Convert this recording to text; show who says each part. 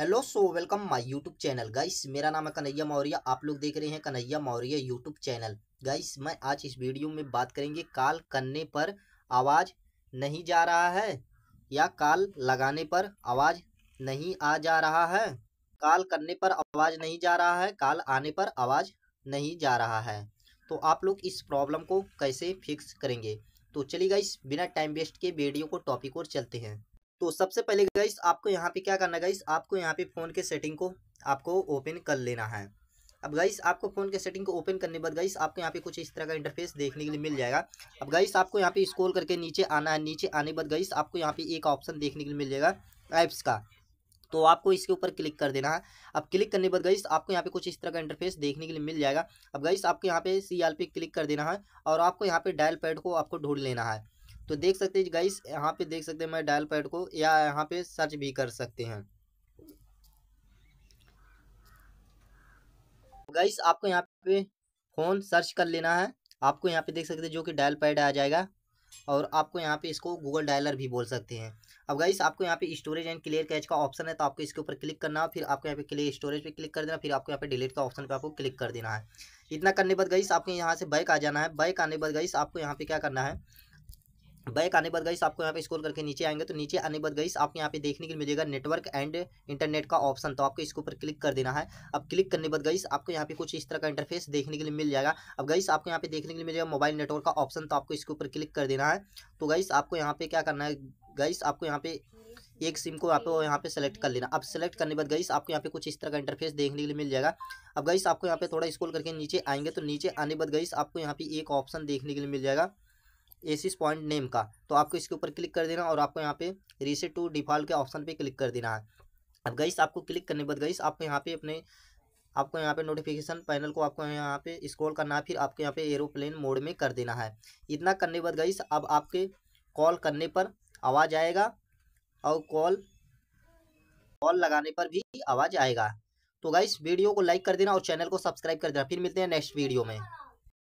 Speaker 1: Hello welcome my YouTube channel guys. मेरा नाम है कन्हैया मौर्य। आप लोग देख रहे हैं Kanhaiya Maurya YouTube channel. Guys मैं आज इस वीडियो में बात करेंगे कॉल करने पर आवाज़ नहीं जा रहा है या कॉल लगाने पर आवाज़ नहीं आ जा रहा है। कॉल करने पर आवाज़ नहीं जा रहा है, कॉल आने पर आवाज़ नहीं जा रहा है। तो आप लोग इस प्रॉब्लम को कैसे फिक्स करेंगे? तो चलिए गाइस बिना टाइम वेस्ट के वीडियो को टॉपिक और चलते हैं। तो सबसे पहले गाइस आपको यहाँ पे क्या करना है गाइस, आपको यहाँ पे फ़ोन के सेटिंग को आपको ओपन कर लेना है। अब गाइस आपको फ़ोन के सेटिंग को ओपन करने के बाद गाइस आपको यहाँ पे कुछ इस तरह का इंटरफेस देखने के लिए मिल जाएगा। अब गाइस आपको यहाँ पे स्क्रॉल करके नीचे आना है। नीचे आने के बाद गाइस आपको यहाँ पे एक ऑप्शन देखने के लिए मिल जाएगा ऐप्स का, तो आपको इसके ऊपर क्लिक कर देना है। अब क्लिक करने के बाद गाइस आपको यहाँ पे कुछ इस तरह का इंटरफेस देखने के लिए मिल जाएगा। अब गाइस आपको यहाँ पे CL पे क्लिक कर देना है और आपको यहाँ पे डायल पैड को आपको ढूंढ लेना है। तो देख सकते हैं गाइस, यहाँ पे देख सकते हैं मैं डायल पैड को, या यहाँ पे सर्च भी कर सकते हैं। गाइस आपको यहाँ पे फ़ोन सर्च कर लेना है। आपको यहाँ पे देख सकते हैं जो कि डायल पैड आ जाएगा, और आपको यहाँ पे इसको गूगल डायलर भी बोल सकते हैं। अब गाइस आपको यहाँ पे स्टोरेज एंड क्लियर कैच का ऑप्शन है, तो आपको इसके ऊपर क्लिक करना है। फिर आपको यहाँ पे क्लियर स्टोरेज पे क्लिक कर देना, फिर आपको यहाँ पे डिलीट का ऑप्शन पे आपको क्लिक कर देना है। इतना करने के बाद गाइस आपको यहाँ से बैक आ जाना है। बैक आने के बाद गाइस आपको यहाँ पे क्या करना है, बैक आने के बाद गाइस आपको यहाँ पे स्क्रॉल करके नीचे आएंगे, तो नीचे आने के बाद गाइस आपको यहाँ पे देखने के लिए मिलेगा नेटवर्क एंड इंटरनेट का ऑप्शन, तो आपको इसके ऊपर क्लिक कर देना है। अब क्लिक करने के बाद गाइस आपको यहाँ पे कुछ इस तरह का इंटरफेस देखने के लिए मिल जाएगा। अब गाइस आपको यहाँ पे देखने के लिए मिलेगा मोबाइल नेटवर्क का ऑप्शन, तो आपको इसके ऊपर क्लिक कर देना है। तो गाइस आपको यहाँ पे क्या करना है, गाइस आपको यहाँ पे एक सिम को आपको यहाँ पे सेलेक्ट कर लेना। अब सेलेक्ट करने के बाद गाइस आपको यहाँ पे कुछ इस तरह का इंटरफेस देखने के लिए मिल जाएगा। अब गाइस आपको यहाँ पे थोड़ा स्क्रॉल करके नीचे आएंगे, तो नीचे आने के बाद गाइस आपको यहाँ पे एक ऑप्शन देखने के लिए मिल जाएगा एसिस पॉइंट नेम का, तो आपको इसके ऊपर क्लिक कर देना और आपको यहाँ पे रीसेट टू डिफॉल्ट के ऑप्शन पे क्लिक कर देना है। अब गाइस आपको क्लिक करने के बाद गाइस आपको यहाँ पे आपको यहाँ पे नोटिफिकेशन पैनल को आपको यहाँ पे स्क्रॉल करना है। फिर आपको यहाँ पे एरोप्लेन मोड में कर देना है। इतना करने के बाद गाइस अब आपके कॉल करने पर आवाज़ आएगा और कॉल लगाने पर भी आवाज़ आएगा। तो गाइस वीडियो को लाइक कर देना और चैनल को सब्सक्राइब कर देना। फिर मिलते हैं नेक्स्ट वीडियो में।